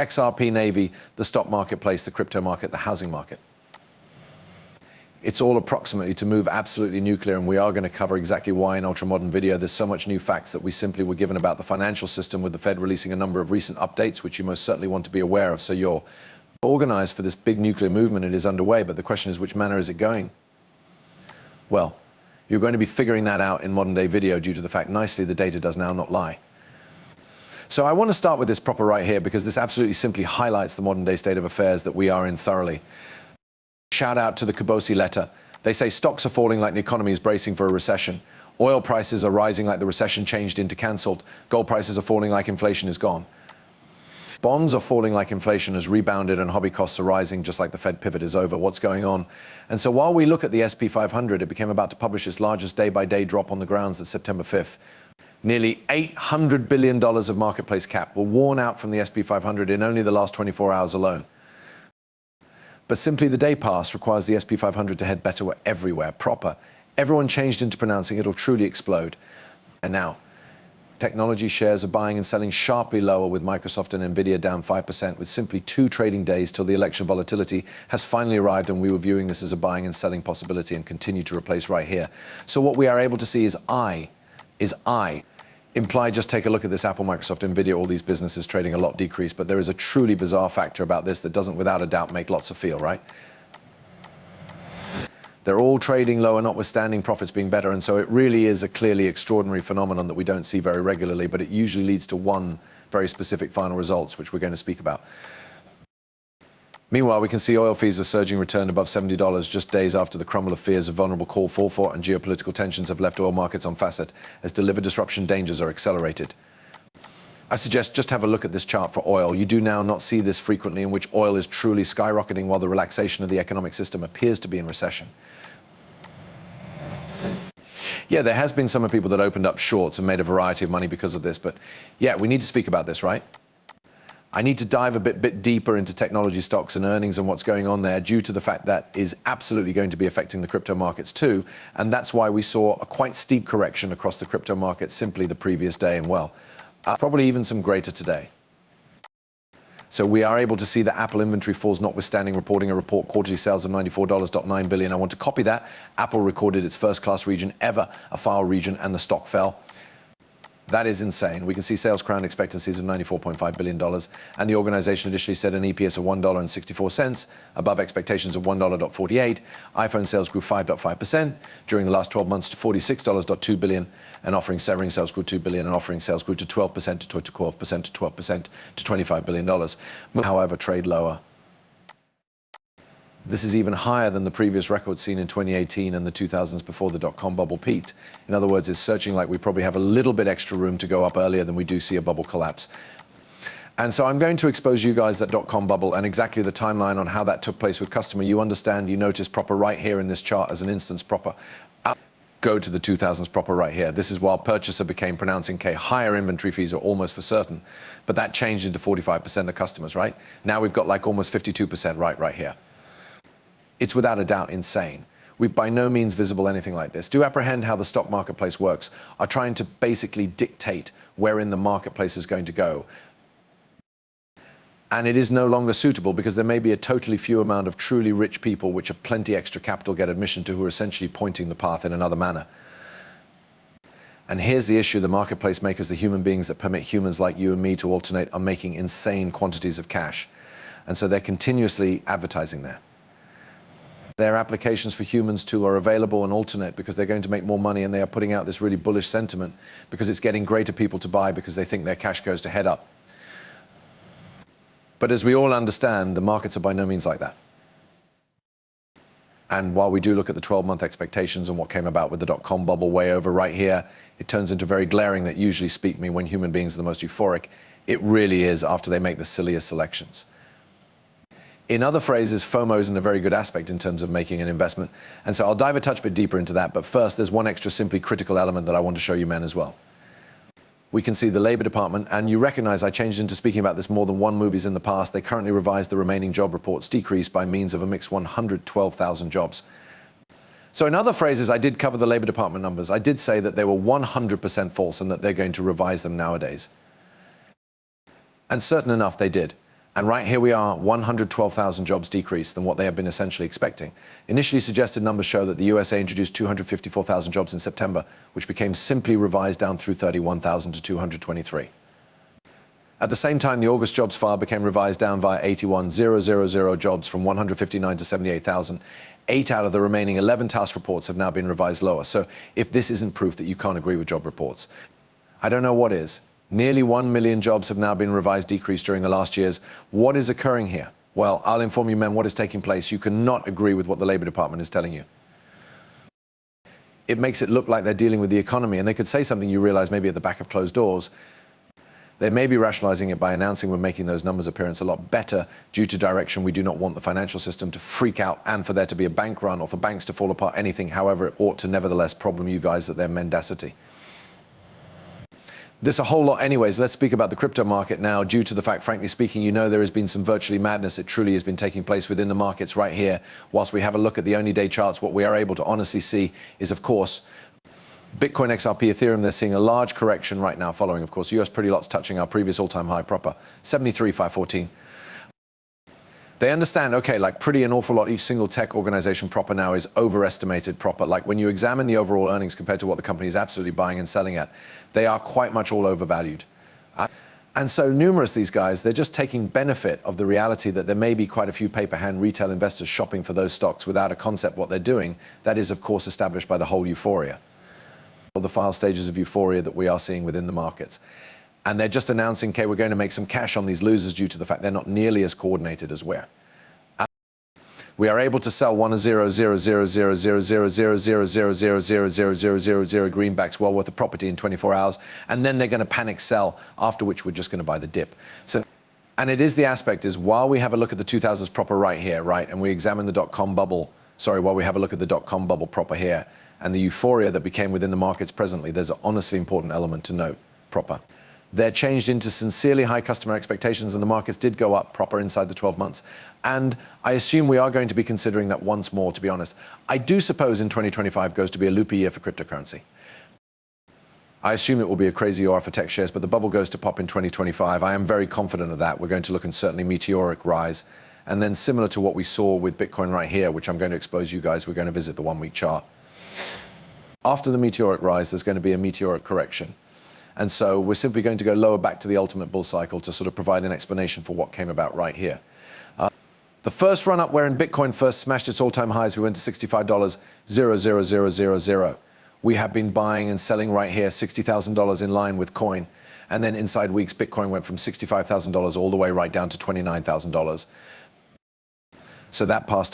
XRP Navy, the stock marketplace, the crypto market, the housing market. It's all approximately to move absolutely nuclear, and we are going to cover exactly why in ultra-modern video. There's so much new facts that we simply were given about the financial system, with the Fed releasing a number of recent updates, which you most certainly want to be aware of. So you're organized for this big nuclear movement. It is underway, but the question is, which manner is it going? Well, you're going to be figuring that out in modern day video due to the fact, nicely, the data does now not lie. So I want to start with this proper right here, because this absolutely simply highlights the modern day state of affairs that we are in thoroughly. Shout out to the Kabosi letter. They say stocks are falling like the economy is bracing for a recession. Oil prices are rising like the recession changed into cancelled. Gold prices are falling like inflation is gone. Bonds are falling like inflation has rebounded, and hobby costs are rising just like the Fed pivot is over. What's going on? And so while we look at the SP 500, it became about to publish its largest day-by-day drop on the grounds that September 5th. Nearly $800 billion of marketplace cap were worn out from the SP 500 in only the last 24 hours alone. But simply the day pass requires the SP 500 to head better everywhere, proper. Everyone changed into pronouncing it'll truly explode. And now, technology shares are buying and selling sharply lower, with Microsoft and Nvidia down 5%, with simply 2 trading days till the election volatility has finally arrived, and we were viewing this as a buying and selling possibility and continue to replace right here. So what we are able to see is implied. Just take a look at this: Apple, Microsoft, Nvidia, all these businesses trading a lot decreased. But there is a truly bizarre factor about this that doesn't without a doubt make lots of feel, right? They're all trading lower, notwithstanding profits being better. And so it really is a clearly extraordinary phenomenon that we don't see very regularly, but it usually leads to one very specific final results, which we're going to speak about. Meanwhile, we can see oil fees are surging, returned above $70 just days after the crumble of fears of vulnerable call for and geopolitical tensions have left oil markets on facet as delivered disruption dangers are accelerated. I suggest just have a look at this chart for oil. You do now not see this frequently, in which oil is truly skyrocketing while the relaxation of the economic system appears to be in recession. Yeah, there has been some people that opened up shorts and made a variety of money because of this, but yeah, we need to speak about this, right? I need to dive a bit deeper into technology stocks and earnings and what's going on there, due to the fact that is absolutely going to be affecting the crypto markets too. And that's why we saw a quite steep correction across the crypto market simply the previous day, and well, probably even some greater today. So we are able to see that Apple inventory falls notwithstanding, reporting a report quarterly sales of $94.9 billion. I want to copy that. Apple recorded its first class region ever, a file region, and the stock fell. That is insane. We can see sales crown expectancies of $94.5 billion, and the organization initially said an EPS of $1.64, above expectations of $1.48. iPhone sales grew 5.5% during the last 12 months to $46.2 billion, and offering sales grew $2 billion, and offering sales grew to 12% to 12% to 12% to $25 billion. However, trade lower. This is even higher than the previous record seen in 2018 and the 2000s before the dot-com bubble peaked. In other words, it's searching like we probably have a little bit extra room to go up earlier than we do see a bubble collapse. And so I'm going to expose you guys that dot-com bubble and exactly the timeline on how that took place with customer. You understand, you notice proper right here in this chart as an instance proper. Go to the 2000s proper right here. This is while purchaser became pronouncing higher inventory fees are almost for certain, but that changed into 45% of customers, right? Now we've got like almost 52% right here. It's without a doubt insane. We've by no means visible anything like this. Do apprehend how the stock marketplace works, are trying to basically dictate wherein the marketplace is going to go. And it is no longer suitable, because there may be a totally few amount of truly rich people which have plenty extra capital get admission to, who are essentially pointing the path in another manner. And here's the issue: the marketplace makers, the human beings that permit humans like you and me to alternate, are making insane quantities of cash. And so they're continuously advertising there. Their applications for humans too are available and alternate, because they're going to make more money, and they are putting out this really bullish sentiment because it's getting greater people to buy because they think their cash goes to head up. But as we all understand, the markets are by no means like that. And while we do look at the 12-month expectations and what came about with the dot-com bubble way over right here, it turns into very glaring that usually speak me when human beings are the most euphoric. It really is after they make the silliest selections. In other phrases, FOMO isn't a very good aspect in terms of making an investment. And so I'll dive a touch bit deeper into that. But first, there's one extra simply critical element that I want to show you men as well. We can see the Labor Department, and you recognize I changed into speaking about this more than one movies in the past. They currently revised the remaining job reports, decreased by means of a mixed 112,000 jobs. So in other phrases, I did cover the Labor Department numbers. I did say that they were 100% false and that they're going to revise them nowadays. And certain enough, they did. And right here we are, 112,000 jobs decreased than what they have been essentially expecting. Initially suggested numbers show that the USA introduced 254,000 jobs in September, which became simply revised down through 31,000 to 223. At the same time, the August jobs file became revised down via 81,000 jobs from 159 to 78,000. 8 out of the remaining 11 task reports have now been revised lower. So if this isn't proof that you can't agree with job reports, I don't know what is. Nearly 1 million jobs have now been revised decreased during the last years. What is occurring here? Well, I'll inform you men what is taking place. You cannot agree with what the Labour Department is telling you. It makes it look like they're dealing with the economy, and they could say something you realize maybe at the back of closed doors. They may be rationalizing it by announcing we're making those numbers appearance a lot better due to direction. We do not want the financial system to freak out and for there to be a bank run or for banks to fall apart, anything. However, it ought to nevertheless problem you guys at their mendacity. This a whole lot anyways. Let's speak about the crypto market now. Due to the fact, frankly speaking, you know there has been some virtually madness. It truly has been taking place within the markets right here. Whilst we have a look at the only day charts, what we are able to honestly see is, of course, Bitcoin, XRP, Ethereum, they're seeing a large correction right now following, of course, US pretty lots touching our previous all-time high proper, 73,514. They understand, okay, like pretty an awful lot, each single tech organization proper now is overestimated proper. Like when you examine the overall earnings compared to what the company is absolutely buying and selling at, they are quite much all overvalued. And so numerous these guys, they're just taking benefit of the reality that there may be quite a few paper hand retail investors shopping for those stocks without a concept what they're doing. That is, of course, established by the whole euphoria. The final stages of euphoria that we are seeing within the markets. And they're just announcing, okay, we're going to make some cash on these losers due to the fact they're not nearly as coordinated as we're. We are able to sell 1,000,000,000,000,000,000,000,000 greenbacks well worth of property in 24 hours, and then they're going to panic sell, after which we're just going to buy the dip. So, and it is the aspect is while we have a look at the 2000s proper right here, right, and we examine the dot-com bubble, while we have a look at the dot-com bubble proper here, and the euphoria that became within the markets presently, there's an honestly important element to note proper. They're changed into sincerely high customer expectations, and the markets did go up proper inside the 12 months. And I assume we are going to be considering that once more, to be honest. I do suppose in 2025 goes to be a loopy year for cryptocurrency. I assume it will be a crazy year for tech shares, but the bubble goes to pop in 2025. I am very confident of that. We're going to look at certainly meteoric rise. And then similar to what we saw with Bitcoin right here, which I'm going to expose you guys, we're going to visit the 1 week chart. After the meteoric rise, there's going to be a meteoric correction. And so we're simply going to go lower back to the ultimate bull cycle to sort of provide an explanation for what came about right here. The first run up wherein Bitcoin first smashed its all-time highs, we went to $65,000,000. We have been buying and selling right here $60,000 in line with coin. And then inside weeks, Bitcoin went from $65,000 all the way right down to $29,000. So that passed